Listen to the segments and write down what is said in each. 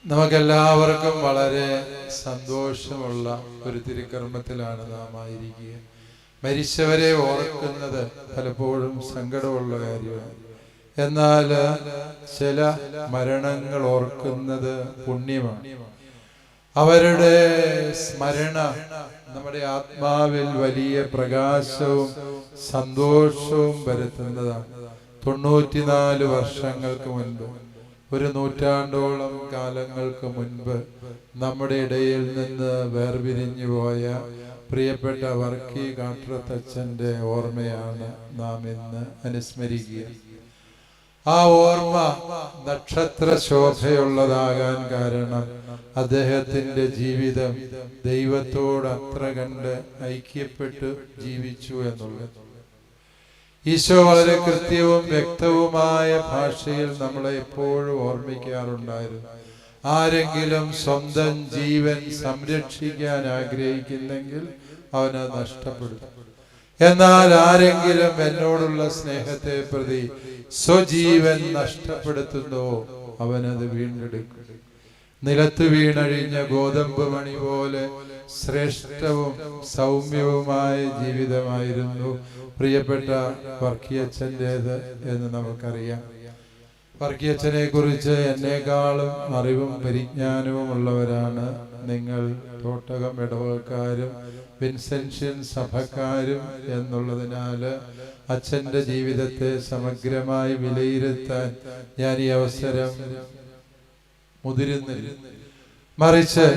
നമുക്കെല്ലാവർക്കും വളരെ സന്തോഷമുള്ള ഒരു തിരുക്കർമ്മത്തിലാണ് നാം ആയിരിക്കുക. മരിച്ചവരെ ഓർക്കുന്നത് പലപ്പോഴും സങ്കടമുള്ള കാര്യമാണ്. എന്നാൽ ചില മരണങ്ങൾ ഓർക്കുന്നത് പുണ്യമാണ്. അവരുടെ സ്മരണ നമ്മുടെ ആത്മാവിൽ വലിയ പ്രകാശവും സന്തോഷവും വരുത്തുന്നതാണ്. 94 വർഷങ്ങൾക്ക് മുൻപ്, ഒരു നൂറ്റാണ്ടോളം കാലങ്ങൾക്ക് മുൻപ് നമ്മുടെ ഇടയിൽ നിന്ന് വേർപിരിഞ്ഞു പോയ പ്രിയപ്പെട്ട വർക്കി കാട്രത്തച്ഛൻ്റെ ഓർമ്മയാണ് നാം ഇന്ന് അനുസ്മരിക്കുക. ആ ഓർമ്മ നക്ഷത്ര ശോഭയുള്ളതാകാൻ കാരണം അദ്ദേഹത്തിന്റെ ജീവിതം ദൈവത്തോട് അത്ര കണ്ട് ഐക്യപ്പെട്ട് ജീവിച്ചു എന്നുള്ളത്. ഈശോ വളരെ കൃത്യവും വ്യക്തവുമായ ഭാഷയിൽ നമ്മളെ എപ്പോഴും ഓർമ്മിക്കാറുണ്ടായിരുന്നു. ആരെങ്കിലും സ്വന്തം ജീവൻ സംരക്ഷിക്കാൻ ആഗ്രഹിക്കുന്നെങ്കിൽ അവനത് നഷ്ടപ്പെടുത്തും. എന്നാൽ ആരെങ്കിലും എന്നോടുള്ള സ്നേഹത്തെ പ്രതി സ്വജീവൻ നഷ്ടപ്പെടുത്തുന്നോ അവനത് വീണ്ടെടുക്കും. നിലത്ത് വീണഴിഞ്ഞ ഗോതമ്പ് മണി പോലെ ശ്രേഷ്ഠവും സൗമ്യവുമായ ജീവിതമായിരുന്നു പ്രിയപ്പെട്ട വർക്കിയച്ഛൻ്റേത് എന്ന് നമുക്കറിയാം. വർക്കിയച്ഛനെ കുറിച്ച് എന്നേക്കാളും അറിവും പരിജ്ഞാനവും ഉള്ളവരാണ് നിങ്ങൾ തോട്ടകം ഇടവകക്കാരും വിൻസെൻഷ്യൻ സഭക്കാരും എന്നുള്ളതിനാൽ അച്ഛൻ്റെ ജീവിതത്തെ സമഗ്രമായി വിലയിരുത്താൻ ഞാൻ ഈ അവസരം മുതിരുന്നില്ല. മറിച്ച്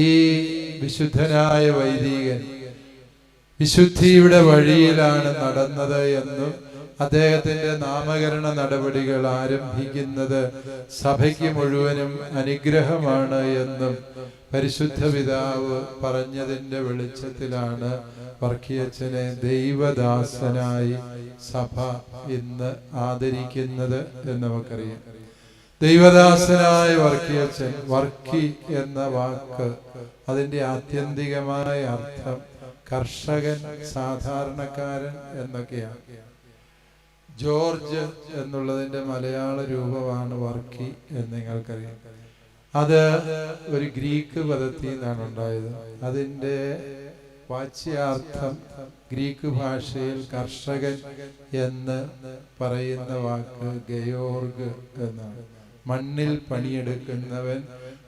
ഈ വിശുദ്ധനായ വൈദികൻ വിശുദ്ധിയുടെ വഴിയിലാണ് നടന്നത് എന്നും അദ്ദേഹത്തിന്റെ നാമകരണ നടപടികൾ ആരംഭിക്കുന്നത് സഭയ്ക്ക് മുഴുവനും അനുഗ്രഹമാണ് എന്നും പരിശുദ്ധ പിതാവ് പറഞ്ഞതിന്റെ വെളിച്ചത്തിലാണ് വർക്കിയച്ഛനെ ദൈവദാസനായി സഭ ഇന്ന് ആദരിക്കുന്നത് എന്ന് നമുക്കറിയാം. ദൈവദാസനായ വർക്കിയച്ഛൻ, വർക്കി എന്ന വാക്ക് അതിന്റെ ആത്യന്തികമായ അർത്ഥം കർഷകൻ, സാധാരണക്കാരൻ എന്നൊക്കെയാണ്. ജോർജ് എന്നുള്ളതിന്റെ മലയാള രൂപമാണ് വർക്കി എന്ന് നിങ്ങൾക്കറിയാം. അത് ഒരു ഗ്രീക്ക് പദത്തിൽ നിന്നാണ് ഉണ്ടായത്. അതിൻ്റെ വാച്യാർത്ഥം ഗ്രീക്ക് ഭാഷയിൽ കർഷകൻ എന്ന് പറയുന്ന വാക്ക് ഗയോർഗ് എന്നാണ്. മണ്ണിൽ പണിയെടുക്കുന്നവൻ,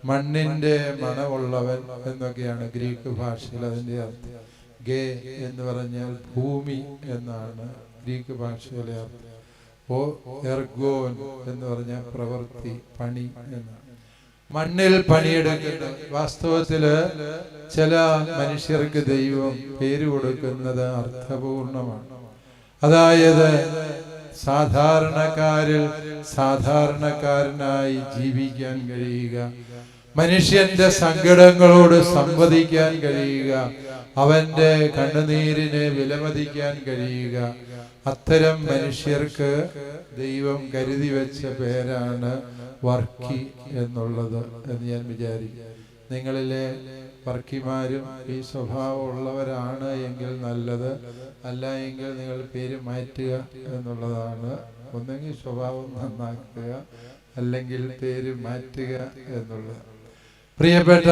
മണ്ണിന്റെ മണമുള്ളവൻ എന്നൊക്കെയാണ് ഗ്രീക്ക് ഭാഷയിൽ അതിൻ്റെ അർത്ഥം. ഗേ എന്ന് പറഞ്ഞാൽ ഭൂമി എന്നാണ് ഗ്രീക്ക് ഭാഷയിലെ അർത്ഥം. എർഗോൻ എന്ന് പറഞ്ഞാൽ പ്രവൃത്തി, പണി എന്നാണ്. മണ്ണിൽ പണിയെടുക്കുന്ന, വാസ്തവത്തില് ചില മനുഷ്യർക്ക് ദൈവം പേര് കൊടുക്കുന്നത് അർത്ഥപൂർണമാണ്. അതായത് സാധാരണക്കാരിൽ സാധാരണക്കാരനായി ജീവിക്കാൻ കഴിയുക, മനുഷ്യന്റെ സങ്കടങ്ങളോട് സംവദിക്കാൻ കഴിയുക, അവന്റെ കണ്ണുനീരിനെ വിലമതിക്കാൻ കഴിയുക. അത്തരം മനുഷ്യർക്ക് ദൈവം കരുതി വെച്ച പേരാണ് വർക്കി എന്നുള്ളത് എന്ന് ഞാൻ വിചാരിക്കും. നിങ്ങളിലെ വർക്കിമാരും ഈ സ്വഭാവം ഉള്ളവരാണ് എങ്കിൽ നല്ലത്, അല്ല എങ്കിൽ നിങ്ങൾ പേര് മാറ്റുക എന്നുള്ളതാണ്. ഒന്നെങ്കിൽ സ്വഭാവം നന്നാക്കുക, അല്ലെങ്കിൽ പേര് മാറ്റുക എന്നുള്ളത്. പ്രിയപ്പെട്ട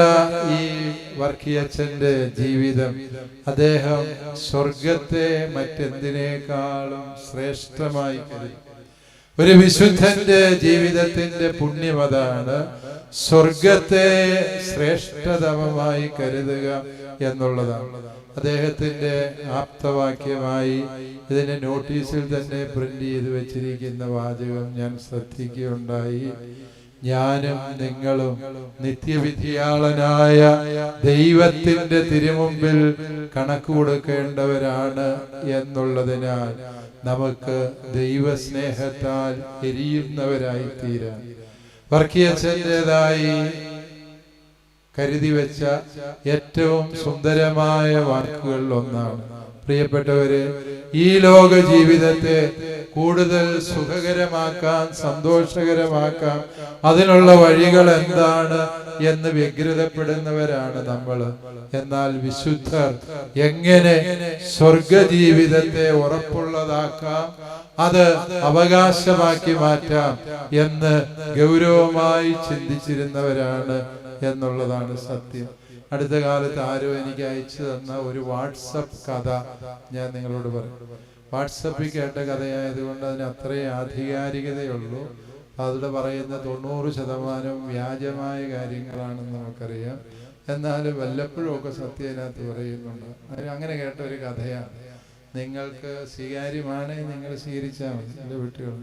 ഈ വർക്കിയച്ഛൻ്റെ ജീവിതം, അദ്ദേഹം സ്വർഗത്തെ മറ്റെന്തിനേക്കാളും ശ്രേഷ്ഠമായി കരുതി. ഒരു വിശുദ്ധന്റെ ജീവിതത്തിന്റെ പുണ്യമതാണ് സ്വർഗത്തെ ശ്രേഷ്ഠതമമായി കരുതുക എന്നുള്ളതാണ്. അദ്ദേഹത്തിന്റെ ആപ്തവാക്യമായി ഇതിന്റെ നോട്ടീസിൽ തന്നെ പ്രിന്റ് ചെയ്ത് വെച്ചിരിക്കുന്ന വാചകം ഞാൻ ശ്രദ്ധിക്കുകയുണ്ടായി. ഞാനും നിങ്ങളും നിത്യവിധിയാളനായ ദൈവത്തിന്റെ തിരുമുമ്പിൽ കണക്ക് കൊടുക്കേണ്ടവരാണ് എന്നുള്ളതിനാൽ നമുക്ക് ദൈവസ്നേഹത്താൽ എരിയുന്നവരായി തീരാൻ വർക്കിയച്ഛൻ്റെതായി കരുതി വെച്ച ഏറ്റവും സുന്ദരമായ വാക്കുകളിൽ ഒന്നാണ്. പ്രിയപ്പെട്ടവര്, ഈ ലോക ജീവിതത്തെ കൂടുതൽ സുഖകരമാക്കാൻ, സന്തോഷകരമാക്കാൻ അതിനുള്ള വഴികൾ എന്താണ് എന്ന് വ്യഗ്രതപ്പെടുന്നവരാണ് നമ്മൾ. എന്നാൽ വിശുദ്ധർ എങ്ങനെ സ്വർഗ ജീവിതത്തെ ഉറപ്പുള്ളതാക്കാം, അത് അവകാശമാക്കി മാറ്റാം എന്ന് ഗൗരവമായി ചിന്തിച്ചിരുന്നവരാണ് എന്നുള്ളതാണ് സത്യം. അടുത്ത കാലത്ത് ആരോ എനിക്ക് അയച്ചു തന്ന ഒരു വാട്സപ്പ് കഥ ഞാൻ നിങ്ങളോട് പറയും. വാട്സപ്പിൽ കേട്ട കഥയായതുകൊണ്ട് അതിന് അത്രയും ആധികാരികതയുള്ളൂ. അതിൽ പറയുന്ന 90% വ്യാജമായ കാര്യങ്ങളാണെന്ന് നമുക്കറിയാം. എന്നാലും വല്ലപ്പോഴും ഒക്കെ സത്യം അതിനകത്ത് പറയുന്നുണ്ട്. അങ്ങനെ കേട്ട ഒരു കഥയാണ്. നിങ്ങൾക്ക് സ്വീകാര്യമാണെങ്കിൽ നിങ്ങൾ സ്വീകരിച്ചാൽ മതി. എൻ്റെ വീട്ടുകൾ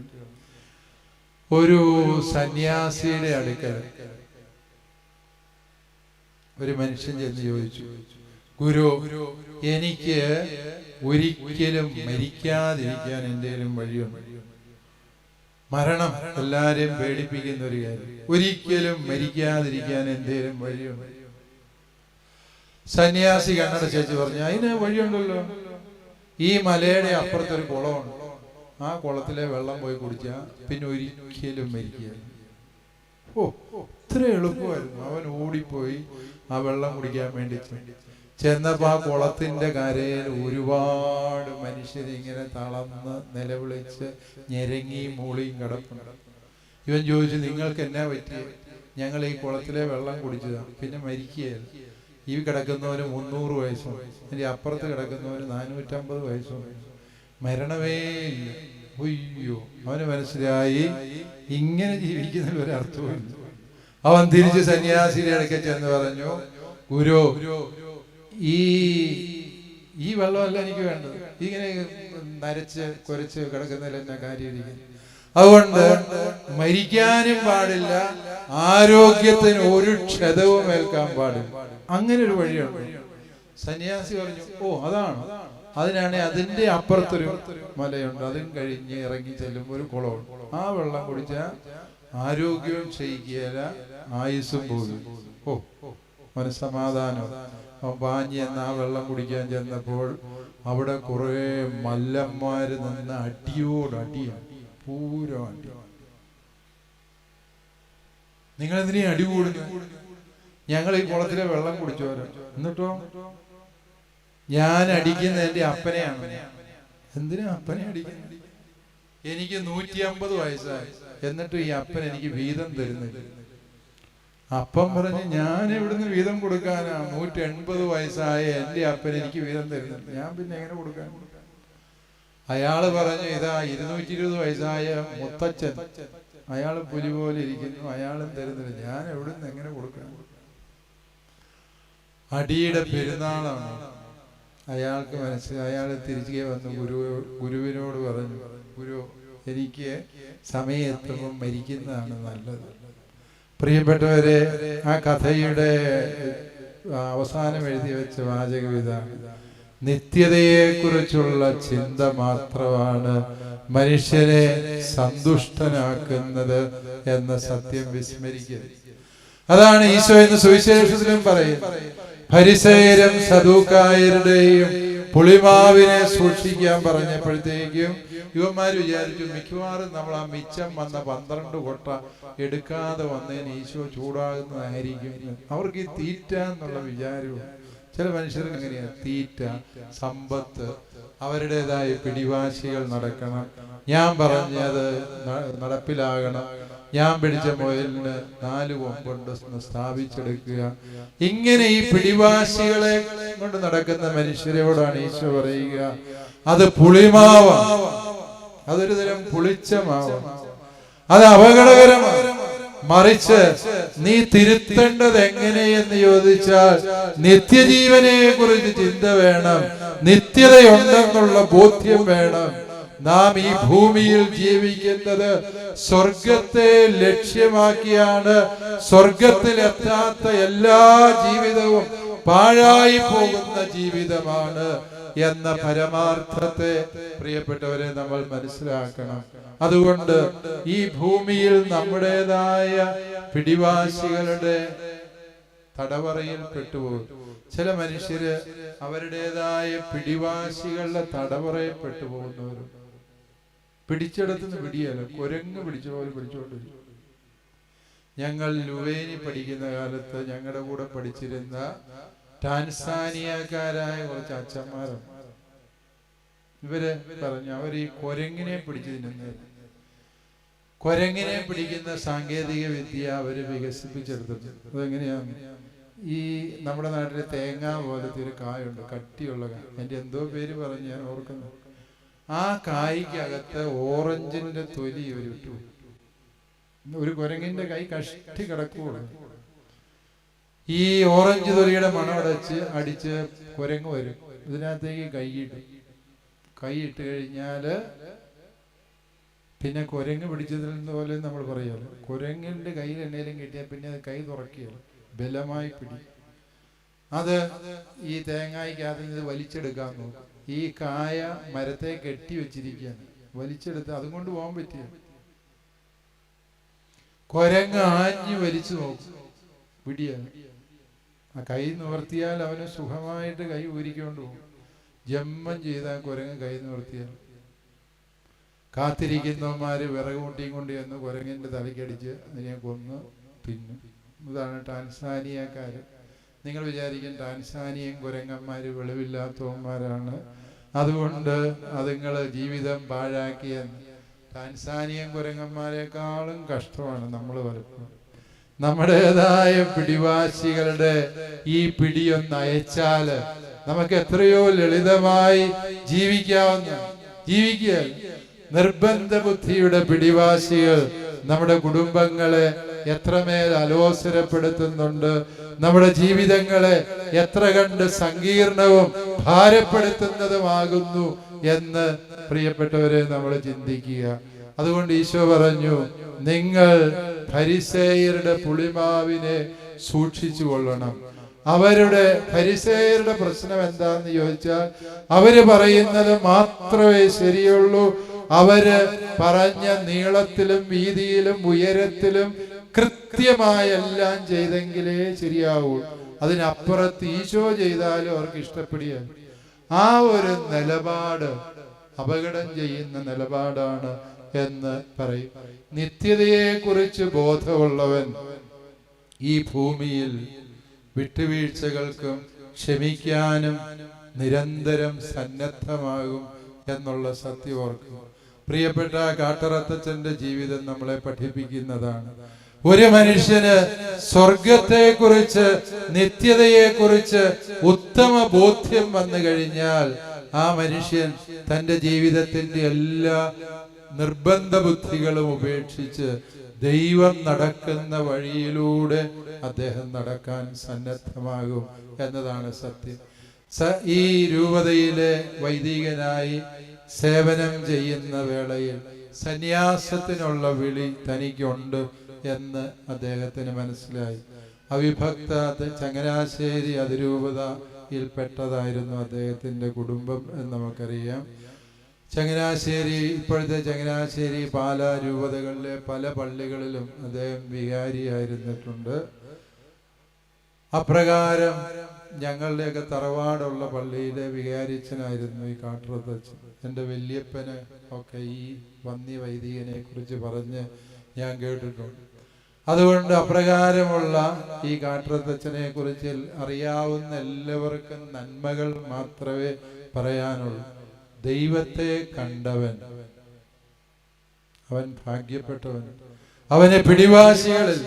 ഒരു സന്യാസിയുടെ അടുക്കൽ ഒരു മനുഷ്യൻ ചെന്ന് ചോദിച്ചു, ഗുരു, എനിക്ക് ഒരിക്കലും മരിക്കാതിരിക്കാൻ എന്തെങ്കിലും വഴിയുണ്ട്? മരണം എല്ലാരെയും പേടിപ്പിക്കുന്ന ഒരു കാര്യം. ഒരിക്കലും മരിക്കാതിരിക്കാൻ എന്തെങ്കിലും വഴിയുണ്ട്? സന്യാസി കണ്ണടച്ചു പറഞ്ഞു, അതിന് വഴിയുണ്ടല്ലോ. ഈ മലയുടെ അപ്പുറത്തൊരു കുളമുണ്ട്. ആ കുളത്തിലെ വെള്ളം പോയി കുടിച്ചാൽ പിന്നെ ഒരിക്കലും മരിക്കുക. ഇത്ര എളുപ്പമായിരുന്നു. അവൻ ഓടിപ്പോയി ആ വെള്ളം കുടിക്കാൻ വേണ്ടി ചെന്നപ്പോ ആ കുളത്തിന്റെ കരയിൽ ഒരുപാട് മനുഷ്യർ ഇങ്ങനെ തളർന്ന് നിലവിളിച്ച് ഞെരങ്ങിയും മൂളിയും കിടപ്പുണ്ട്. ഇവൻ ചോദിച്ചു, നിങ്ങൾക്ക് എന്നാ പറ്റി? ഞങ്ങൾ ഈ കുളത്തിലെ വെള്ളം കുടിച്ചതാ, പിന്നെ മരിക്കുകയല്ല. ഈ കിടക്കുന്നവന് 300 വയസ്സുണ്ട്, ഇതിന്റെ അപ്പുറത്ത് കിടക്കുന്നവന് 450 വയസ്സുണ്ട്, മരണമേ ഇല്ല. അയ്യോ, അവന് മനസ്സിലായി ഇങ്ങനെ ജീവിക്കുന്നതിൽ ഒരർത്ഥമില്ല. അവൻ തിരിച്ച് സന്യാസിയുടെ അടുക്ക ചെന്ന് പറഞ്ഞു, ഗുരു, ഈ വെള്ളമല്ല എനിക്ക് വേണ്ടത്. ഇങ്ങനെ നരച്ച് കുരച്ച് കിടക്കുന്നതിൽ എന്നാ കാര്യമിരിക്കുന്നു? അതുകൊണ്ട് മരിക്കാനും പാടില്ല, ആരോഗ്യത്തിന് ഒരു ക്ഷതവും ഏൽക്കാൻ പാടില്ല. അങ്ങനെ ഒരു വഴിയുണ്ട്. സന്യാസി പറഞ്ഞു, അതാണ്. അതിനാണെങ്കിൽ അതിന്റെ അപ്പുറത്തൊരു മലയുണ്ട്, അതും കഴിഞ്ഞ് ഇറങ്ങി ചെല്ലുമ്പോൾ ഒരു കുളമുണ്ട്. ആ വെള്ളം കുടിച്ചാൽ ആരോഗ്യവും ക്ഷയിക്കുകയില്ല, ആയുസ്സും പോകും. മനസ്സമാധാനം. പാഞ്ഞ് എന്ന് ആ വെള്ളം കുടിക്കാൻ ചെന്നപ്പോൾ അവിടെ കുറെ മല്ലന്മാര് നിന്ന് അടിയോടടിയാണ്, പൂരം അടി. നിങ്ങളെന്തിനാ അടി കൂടുന്നു? ഞങ്ങൾ ഈ കുളത്തിലെ വെള്ളം കുടിച്ചോരോ. എന്നിട്ടോ ഞാൻ അടിക്കുന്ന എന്റെ അപ്പനെയാണ്. എന്തിനാ അപ്പനെ അടിക്കുന്നത്? എനിക്ക് 150 വയസ്സായി, എന്നിട്ട് ഈ അപ്പൻ എനിക്ക് വീതം തരുന്നില്ല. അപ്പം പറഞ്ഞ്, ഞാൻ എവിടുന്ന് വീതം കൊടുക്കാനാ? 180 വയസ്സായ എന്റെ അപ്പൻ എനിക്ക് വീതം തരുന്നില്ല, ഞാൻ പിന്നെ എങ്ങനെ കൊടുക്കാൻ? അയാള് പറഞ്ഞു, ഇതാ 220 വയസ്സായ മുത്തച്ഛൻ, അയാള് പുലി പോലെ ഇരിക്കുന്നു, അയാളും തരുന്നില്ല, ഞാൻ എവിടുന്ന് എങ്ങനെ കൊടുക്കാൻ? അടിയുടെ പെരുന്നാളാണ്. അയാൾക്ക് മനസ്സിലായി. അയാൾ തിരികെ വന്ന് ഗുരുവിനോട് പറഞ്ഞു, ഗുരു, എനിക്ക് സമയത്തുമ്പം മരിക്കുന്നതാണ് നല്ലത്. പ്രിയപ്പെട്ടവരെ, ആ കഥയുടെ അവസാനം എഴുതി വെച്ച വാചകം ഇതാണ്: നിത്യതയെക്കുറിച്ചുള്ള ചിന്ത മാത്രമാണ് മനുഷ്യനെ സന്തുഷ്ടനാക്കുന്നത് എന്ന സത്യം വിസ്മരിക്കരുത്. അതാണ് ഈശോ എന്ന് സുവിശേഷത്തിലും പറയുന്നത്. ഫരിസയരും സദൂക്കായരുടെയും പുളിമാവിനെ സൂക്ഷിക്കാൻ പറഞ്ഞപ്പോഴത്തേക്കും യുവന്മാർ വിചാരിച്ചു, മിക്കവാറും നമ്മൾ ആ മിച്ചം വന്ന 12 കൊട്ട എടുക്കാതെ വന്നതിന് ഈശോ ചൂടാകുന്നതായിരിക്കും. അവർക്ക് ഈ തീറ്റ എന്നുള്ള വിചാരവും. ചില മനുഷ്യർക്ക് എങ്ങനെയാ? തീറ്റ, സമ്പത്ത്, അവരുടേതായ പിടിവാശികൾ നടക്കണം, ഞാൻ പറഞ്ഞത് നടപ്പിലാകണം, ഞാൻ പിടിച്ച മുയലിന് 4 കൊമ്പുണ്ട് സ്ഥാപിച്ചെടുക്കുക. ഇങ്ങനെ ഈ പിടിവാശികളെ കൊണ്ട് നടക്കുന്ന മനുഷ്യരോടാണ് ഈശോ പറയുക, അത് പുളിമാവാണ്, അതൊരു തരം പുളിച്ച മാവാണ്, അത് അപകടകരമാണ്. മറിച്ച് നീ തിരുത്തേണ്ടത് എങ്ങനെയെന്ന് ചോദിച്ചാൽ നിത്യജീവനെ കുറിച്ച് ചിന്ത വേണം, നിത്യതയുണ്ടെന്നുള്ള ബോധ്യം വേണം. നാം ഈ ഭൂമിയിൽ ജീവിക്കുന്നത് സ്വർഗത്തെ ലക്ഷ്യമാക്കിയാണ്. സ്വർഗത്തിലെത്താത്ത എല്ലാ ജീവിതവും പാഴായി പോകുന്ന ജീവിതമാണ് എന്ന പരമാർത്ഥത്തെ പ്രിയപ്പെട്ടവരെ നമ്മൾ മനസ്സിലാക്കണം. അതുകൊണ്ട് ഈ ഭൂമിയിൽ നമ്മുടേതായ പിടിവാശികളുടെ തടവറയിൽ പെട്ടുപോകും. ചില മനുഷ്യര് അവരുടേതായ പിടിവാശികളുടെ തടവറയിൽ പെട്ടുപോകുന്നവരും. പിടിച്ചെടുത്തുനിന്ന് പിടിയല്ല, കുരങ്ങ് പിടിച്ച പോലെ പിടിച്ചോണ്ടിരിക്കും. ഞങ്ങൾ ലുവേനി പഠിക്കുന്ന കാലത്ത് ഞങ്ങളുടെ കൂടെ പഠിച്ചിരുന്ന ടാൻസാനിയക്കാരായ കുറച്ച് അച്ഛന്മാരുണ്ട്. ഇവര് പറഞ്ഞു അവർ ഈ കുരങ്ങിനെ പിടിച്ചു തിന്നുന്നത്. കുരങ്ങിനെ പിടിക്കുന്ന സാങ്കേതിക വിദ്യ അവര് വികസിപ്പിച്ചെടുത്തിട്ടുണ്ട്. അതെങ്ങനെയാണ്? ഈ നമ്മുടെ നാട്ടിലെ തേങ്ങ പോലത്തെ ഒരു കായുണ്ട്, കട്ടിയുള്ള കായ. എൻ്റെ എന്തോ പേര് പറഞ്ഞ് ഞാൻ ഓർക്കുന്നു. ആ കായ്ക്കകത്ത് ഓറഞ്ചിന്റെ തൊലി ഒരു ഇട്ടു. ഒരു കുരങ്ങിന്റെ കൈ കഷ്ടി കിടക്കുകയുള്ളൂ. ഈ ഓറഞ്ച് തൊലിയുടെ മണം അടിച്ച് കുരങ്ങ് വരും. ഇതിനകത്തേക്ക് കൈയിട്ട് കഴിഞ്ഞാല് പിന്നെ കുരങ്ങ് പിടിച്ചതിൽ പോലെ നമ്മൾ പറയാമല്ലോ, കുരങ്ങിന്റെ കയ്യിൽ എന്തെങ്കിലും കിട്ടിയാൽ പിന്നെ അത് കൈ തുറക്കുകയല്ലോ, ബലമായി പിടി. അത് ഈ തേങ്ങായ്ക്കകത്ത് ഇത് വലിച്ചെടുക്കാൻ നോക്കും. ഈ കായ മരത്തെ കെട്ടി വെച്ചിരിക്കുകയാണ്, വലിച്ചെടുത്ത് അതും കൊണ്ട് പോകാൻ പറ്റിയ കുരങ്ങ് ആഞ്ഞു വലിച്ചു നോക്കും, പിടിയാണ്. ആ കൈ നിവർത്തിയാൽ അവന് സുഖമായിട്ട് കൈ ഊരിക്കൊണ്ട് പോകും. ജന്മം ചെയ്താൽ കുരങ്ങ് കൈ നിവർത്തിയാൽ കാത്തിരിക്കുന്നവന്മാര് വിറക് കൂട്ടിയും കൊണ്ട് ചെന്ന് കുരങ്ങിന്റെ തലയ്ക്കടിച്ച് അതിനെ കൊന്ന് തിന്നു. ഇതാണ് ടാൻസാനിയക്കാര്. നിങ്ങൾ വിചാരിക്കും ടാൻസാനിയൻ കുരങ്ങന്മാര് വെളിവില്ലാത്തവന്മാരാണ്, അതുകൊണ്ട് അതുങ്ങള് ജീവിതം പാഴാക്കിയെന്ന്. ടാൻസാനിയൻ കുരങ്ങന്മാരെക്കാളും കഷ്ടമാണ് നമ്മൾ പലപ്പോഴും. നമ്മുടേതായ പിടിവാശികളുടെ ഈ പിടിയൊന്ന് അയച്ചാല് നമുക്ക് എത്രയോ ലളിതമായി ജീവിക്കുക. നിർബന്ധ ബുദ്ധിയുടെ പിടിവാശികൾ നമ്മുടെ കുടുംബങ്ങളെ എത്രമേൽ അലോസരപ്പെടുത്തുന്നുണ്ട്, നമ്മുടെ ജീവിതങ്ങളെ എത്ര കണ്ട് സങ്കീർണവും ഭാരപ്പെടുത്തുന്നതുമാകുന്നു എന്ന് പ്രിയപ്പെട്ടവരെ നമ്മൾ ചിന്തിക്കുക. അതുകൊണ്ട് ഈശോ പറഞ്ഞു, നിങ്ങൾ ഫരിസേയരുടെ പുളിമാവിനെ സൂക്ഷിച്ചു കൊള്ളണം. ഫരിസേയരുടെ പ്രശ്നം എന്താന്ന് ചോദിച്ചാൽ, അവര് പറയുന്നത് മാത്രമേ ശരിയുള്ളൂ. അവര് പറഞ്ഞ നീളത്തിലും വീതിയിലും ഉയരത്തിലും കൃത്യമായെല്ലാം ചെയ്തെങ്കിലേ ശരിയാവൂ. അതിനപ്പുറത്ത് ഈശോ ചെയ്താലും അവർക്ക് ഇഷ്ടപ്പെടുക. ആ ഒരു നിലപാട് അപകടം ചെയ്യുന്ന നിലപാടാണ് എന്ന് പറയും. നിത്യതയെ കുറിച്ച് ബോധമുള്ളവൻ ഈ ഭൂമിയിൽ വിട്ടുവീഴ്ചകൾക്കും ക്ഷമിക്കാനും നിരന്തരം സന്നദ്ധമാകും എന്നുള്ള സത്യം ഓർക്കുക. പ്രിയപ്പെട്ട കാട്ടറത്തച്ഛന്റെ ജീവിതം നമ്മളെ പഠിപ്പിക്കുന്നതാണ്. ഒരു മനുഷ്യന് സ്വർഗത്തെക്കുറിച്ച് നിത്യതയെക്കുറിച്ച് ഉത്തമ ബോധ്യം വന്നു കഴിഞ്ഞാൽ ആ മനുഷ്യൻ തന്റെ ജീവിതത്തിന്റെ എല്ലാ നിർബന്ധ ബുദ്ധികളും ഉപേക്ഷിച്ച് ദൈവം നടക്കുന്ന വഴിയിലൂടെ അദ്ദേഹം നടക്കാൻ സന്നദ്ധമാകും എന്നതാണ് സത്യം. ഈ രൂപതയിലെ വൈദികനായി സേവനം ചെയ്യുന്ന വേളയിൽ സന്യാസത്തിനുള്ള വിളി തനിക്കുണ്ട് എന്ന് അദ്ദേഹത്തിന് മനസ്സിലായി. അവിഭക്ത ചങ്ങനാശ്ശേരി അതിരൂപതയിൽപ്പെട്ടതായിരുന്നു അദ്ദേഹത്തിന്റെ കുടുംബം എന്ന് നമുക്കറിയാം. ഇപ്പോഴത്തെ ചങ്ങനാശ്ശേരി പാലാ രൂപതകളിലെ പല പള്ളികളിലും അദ്ദേഹം വികാരിയായിരുന്നിട്ടുണ്ട്. അപ്രകാരം ഞങ്ങളുടെയൊക്കെ തറവാടുള്ള പള്ളിയിലെ വികാരിച്ചനായിരുന്നു ഈ കാട്ടറത്തച്ഛൻ. എൻ്റെ വല്യപ്പന് ഒക്കെ ഈ വന്യ വൈദികനെ കുറിച്ച് പറഞ്ഞ് ഞാൻ കേട്ടിട്ടുണ്ട്. അതുകൊണ്ട് അപ്രകാരമുള്ള ഈ കാട്ടറത്തച്ഛനെ കുറിച്ച് അറിയാവുന്ന എല്ലാവർക്കും നന്മകൾ മാത്രമേ പറയാനുള്ളൂ. ദൈവത്തെ കണ്ടവൻ അവൻ ഭാഗ്യപ്പെട്ടവൻ. അവനെ പിടിവാശികളിൽ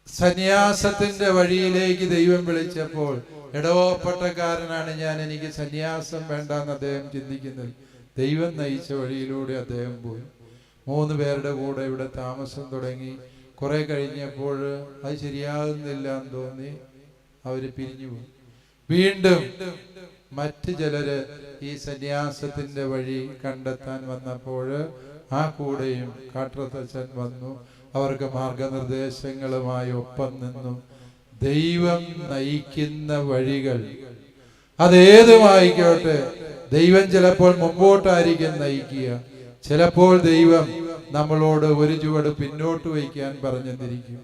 സന്യാസത്തിന്റെ വഴിയിലേക്ക് ദൈവം വിളിച്ചപ്പോൾ ഇടവപ്പട്ടക്കാരനാണ് ഞാൻ, എനിക്ക് സന്യാസം വേണ്ടെന്ന് അദ്ദേഹം ചിന്തിക്കുന്നത്. ദൈവം നയിച്ച വഴിയിലൂടെ അദ്ദേഹം പോയി. 3 പേരുടെ കൂടെ ഇവിടെ താമസം തുടങ്ങി. കുറെ കഴിഞ്ഞപ്പോൾ അത് ശരിയാകുന്നില്ല എന്ന് തോന്നി അവര് പിരിഞ്ഞുപോയി. വീണ്ടും മറ്റ് ചിലര് ഈ സന്യാസത്തിന്റെ വഴി കണ്ടെത്താൻ വന്നപ്പോൾ ആ കൂടെയും കാട്ടറത്തച്ഛൻ വന്നു. അവർക്ക് മാർഗനിർദ്ദേശങ്ങളുമായി ഒപ്പം നിന്നു. ദൈവം നയിക്കുന്ന വഴികൾ അതേതുമായിക്കോട്ടെ, ദൈവം ചിലപ്പോൾ മുമ്പോട്ടായിരിക്കും നയിക്കുക, ചിലപ്പോൾ ദൈവം നമ്മളോട് ഒരു ചുവട് പിന്നോട്ട് വയ്ക്കാൻ പറഞ്ഞെന്നിരിക്കും.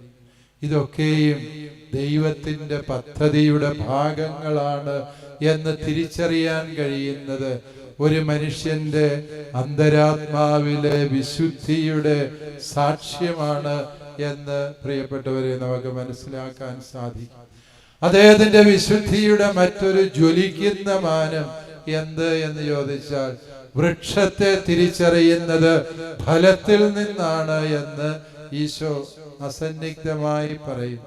ഇതൊക്കെയും ദൈവത്തിന്റെ പദ്ധതിയുടെ ഭാഗങ്ങളാണ് എന്ന് തിരിച്ചറിയാൻ കഴിയുന്നത് ഒരു മനുഷ്യന്റെ അന്തരാത്മാവിലെ വിശുദ്ധിയുടെ സാക്ഷ്യമാണ് എന്ന് പ്രിയപ്പെട്ടവരെ നമുക്ക് മനസ്സിലാക്കാൻ സാധിക്കും. അദ്ദേഹത്തിന്റെ വിശുദ്ധിയുടെ മറ്റൊരു ജ്വലിക്കുന്ന മാനം എന്ത് എന്ന് ചോദിച്ചാൽ വൃക്ഷത്തെ തിരിച്ചറിയുന്നത് ഫലത്തിൽ നിന്നാണ് എന്ന് ഈശോ അസന്നിഗ്ധമായി പറയും.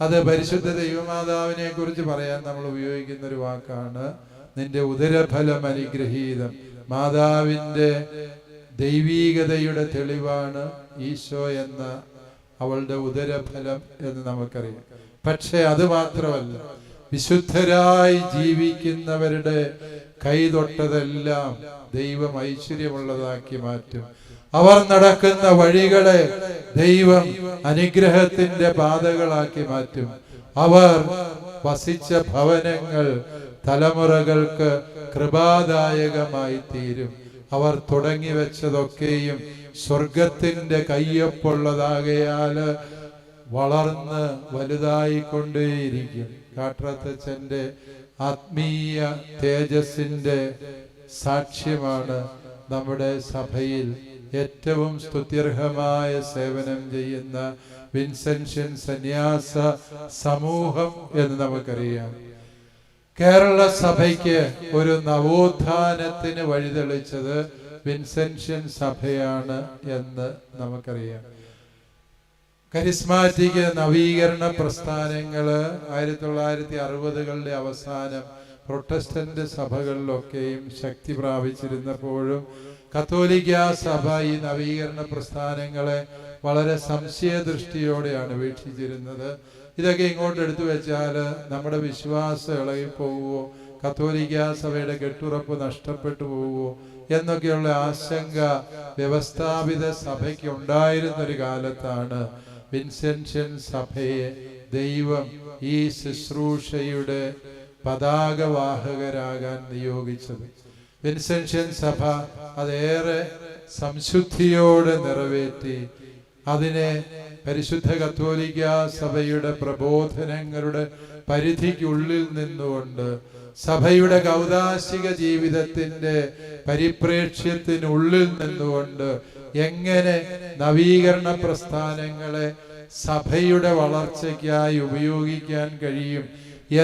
അത് പരിശുദ്ധ ദൈവമാതാവിനെ കുറിച്ച് പറയാൻ നമ്മൾ ഉപയോഗിക്കുന്ന ഒരു വാക്കാണ്. നിന്റെ ഉദരഫലം അനുഗ്രഹീതം. മാതാവിൻ്റെ ദൈവീകതയുടെ തെളിവാണ് ഈശോ എന്ന അവളുടെ ഉദരഫലം എന്ന് നമുക്കറിയാം. പക്ഷെ അത് മാത്രമല്ല, വിശുദ്ധരായി ജീവിക്കുന്നവരുടെ കൈതൊട്ടതെല്ലാം ദൈവം ഐശ്വര്യമുള്ളതാക്കി മാറ്റും. അവർ നടക്കുന്ന വഴികളെ ദൈവം അനുഗ്രഹത്തിന്റെ പാതകളാക്കി മാറ്റും. അവർ വസിച്ച ഭവനങ്ങൾ തലമുറകൾക്ക് കൃപാദായകമായി തീരും. അവർ തുടങ്ങി വെച്ചതൊക്കെയും സ്വർഗത്തിന്റെ കയ്യൊപ്പുള്ളതാകയാൽ വളർന്ന് വലുതായിക്കൊണ്ടേയിരിക്കും. കാട്രത്തച്ഛന്റെ ആത്മീയ തേജസ്സിന്റെ സാക്ഷ്യമാണ് നമ്മുടെ സഭയിൽ ഏറ്റവും സ്തുത്യർഹമായ സേവനം ചെയ്യുന്ന വിൻസെൻഷ്യൻ സന്യാസ സമൂഹം എന്ന് നമുക്കറിയാം. കേരള സഭയ്ക്ക് ഒരു നവോത്ഥാനത്തിന് വഴിതെളിച്ചത് വിൻസെൻഷ്യൻ സഭയാണ് എന്ന് നമുക്കറിയാം. കരിസ്മാറ്റിക് നവീകരണ പ്രസ്ഥാനങ്ങള് 1960കളുടെ അവസാനം പ്രൊട്ടസ്റ്റന്റ് സഭകളിലൊക്കെയും ശക്തി പ്രാപിച്ചിരുന്നപ്പോഴും കത്തോലിക്ക സഭ ഈ നവീകരണ പ്രസ്ഥാനങ്ങളെ വളരെ സംശയദൃഷ്ടിയോടെയാണ് വീക്ഷിച്ചിരുന്നത്. ഇതൊക്കെ ഇങ്ങോട്ട് എടുത്തു വെച്ചാൽ നമ്മുടെ വിശ്വാസം ഇളകിപ്പോകുമോ, കത്തോലിക്ക സഭയുടെ കെട്ടുറപ്പ് നഷ്ടപ്പെട്ടു പോവുമോ എന്നൊക്കെയുള്ള ആശങ്ക വ്യവസ്ഥാപിത സഭയ്ക്ക് ഉണ്ടായിരുന്നൊരു കാലത്താണ് വിൻസെൻഷ്യൻ സഭയെ ദൈവം ഈ ശുശ്രൂഷയുടെ പതാകവാഹകരാകാൻ നിയോഗിച്ചത്. വിൻസെൻഷ്യൻ സഭ അതേറെ സംശുദ്ധിയോടെ നിറവേറ്റി അതിനെ പരിശുദ്ധ കത്തോലിക്ക സഭയുടെ പ്രബോധനങ്ങളുടെ പരിധിക്കുള്ളിൽ നിന്നുകൊണ്ട് സഭയുടെ കൗദാശിക ജീവിതത്തിന്റെ പരിപ്രേക്ഷ്യത്തിനുള്ളിൽ നിന്നുകൊണ്ട് എങ്ങനെ നവീകരണ പ്രസ്ഥാനങ്ങളെ സഭയുടെ വളർച്ചയ്ക്കായി ഉപയോഗിക്കാൻ കഴിയും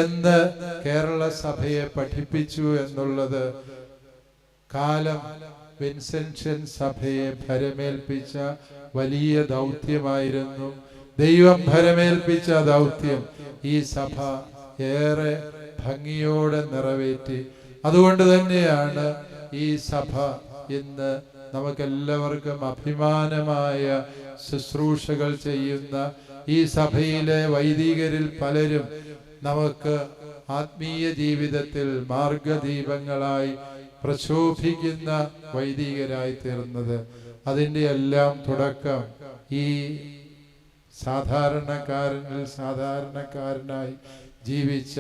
എന്ന് കേരള സഭയെ പഠിപ്പിച്ചു എന്നുള്ളത് കാലം വിൻസെൻഷ്യൻ സഭയെ ഭരമേൽപ്പിച്ച വലിയ ദൗത്യമായിരുന്നു. ദൈവം ഭരമേൽപ്പിച്ച ദൗത്യം ഈ സഭ ഏറെ ഭംഗിയോടെ നിറവേറ്റി. അതുകൊണ്ട് തന്നെയാണ് ഈ സഭ ഇന്ന് നമുക്കെല്ലാവർക്കും അഭിമാനമായ ശുശ്രൂഷകൾ ചെയ്യുന്ന ഈ സഭയിലെ വൈദികരിൽ പലരും നമുക്ക് ആത്മീയ ജീവിതത്തിൽ മാർഗദീപങ്ങളായി പ്രശോഭിക്കുന്ന വൈദികരായി തീർന്നത്. അതിൻ്റെ എല്ലാം തുടക്കം ഈ സാധാരണക്കാരനായി ജീവിച്ച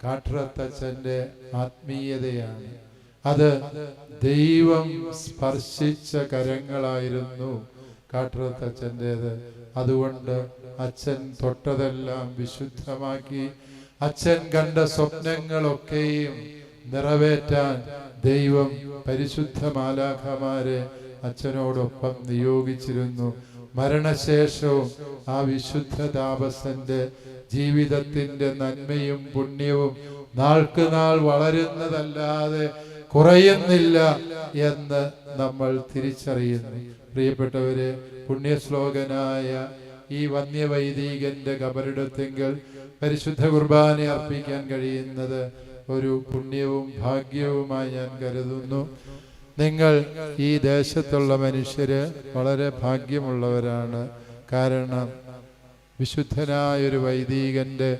കാട്രത്തച്ഛന്റെ ആത്മീയതയാണ്. അത് ദൈവം സ്പർശിച്ച കരങ്ങളായിരുന്നു കാട്രത്തച്ഛൻ്റെത്. അതുകൊണ്ട് അച്ഛൻ തൊട്ടതെല്ലാം വിശുദ്ധമാക്കി. അച്ഛൻ കണ്ട സ്വപ്നങ്ങളൊക്കെയും നിറവേറ്റാൻ ദൈവം പരിശുദ്ധ മാലാഖമാരെ അച്ഛനോടൊപ്പം നിയോഗിച്ചിരുന്നു. മരണശേഷവും ആ വിശുദ്ധ താപസന്റെ ജീവിതത്തിന്റെ നന്മയും പുണ്യവും നാൾക്ക് നാൾ വളരുന്നതല്ലാതെ കുറയുന്നില്ല എന്ന് നമ്മൾ തിരിച്ചറിയുന്നു. പ്രിയപ്പെട്ടവരെ, പുണ്യശ്ലോകനായ ഈ വന്യവൈദികന്റെ കബറിടത്തെങ്കിൽ പരിശുദ്ധ കുർബാന അർപ്പിക്കാൻ കഴിയുന്നത് ഒരു പുണ്യവും ഭാഗ്യവുമായി ഞാൻ കരുതുന്നു. നിങ്ങൾ ഈ ദേശത്തുള്ള മനുഷ്യര് വളരെ ഭാഗ്യമുള്ളവരാണ്. കാരണം വിശുദ്ധനായൊരു വൈദികന്റെ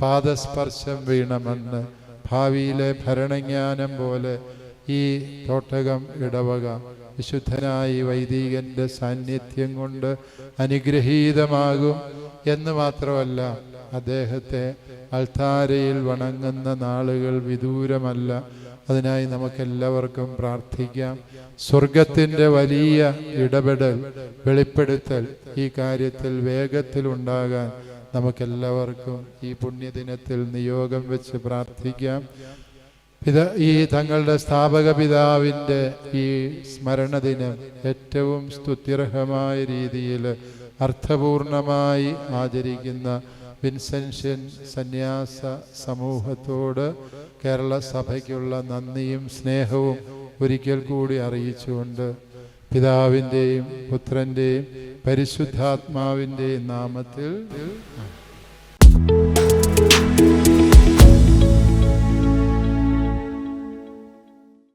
പാദസ്പർശം വീണമെന്ന് ഭാവിയിലെ ഭരണജ്ഞാനം പോലെ ഈ തോട്ടകം ഇടവക വിശുദ്ധനായ വൈദികന്റെ സാന്നിധ്യം കൊണ്ട് അനുഗ്രഹീതമാകും എന്ന് മാത്രമല്ല, അദ്ദേഹത്തെ അൾത്താരയിൽ വണങ്ങുന്ന നാളുകൾ വിദൂരമല്ല. അതിനായി നമുക്കെല്ലാവർക്കും പ്രാർത്ഥിക്കാം. സ്വർഗത്തിൻ്റെ വലിയ ഇടപെടൽ, വെളിപ്പെടുത്തൽ ഈ കാര്യത്തിൽ വേഗത്തിലുണ്ടാകാൻ നമുക്കെല്ലാവർക്കും ഈ പുണ്യദിനത്തിൽ നിയോഗം വെച്ച് പ്രാർത്ഥിക്കാം. ഈ തങ്ങളുടെ സ്ഥാപക പിതാവിൻ്റെ ഈ സ്മരണദിനം ഏറ്റവും സ്തുത്യർഹമായ രീതിയിൽ അർത്ഥപൂർണമായി ആചരിക്കുന്ന വിൻസെൻഷ്യൻ സന്യാസ സമൂഹത്തോട് കേരള സഭയ്ക്കുള്ള നന്ദിയും സ്നേഹവും ഒരിക്കൽ കൂടി അറിയിച്ചുകൊണ്ട് പിതാവിൻ്റെയും പുത്രൻ്റെയും പരിശുദ്ധാത്മാവിൻ്റെയും നാമത്തിൽ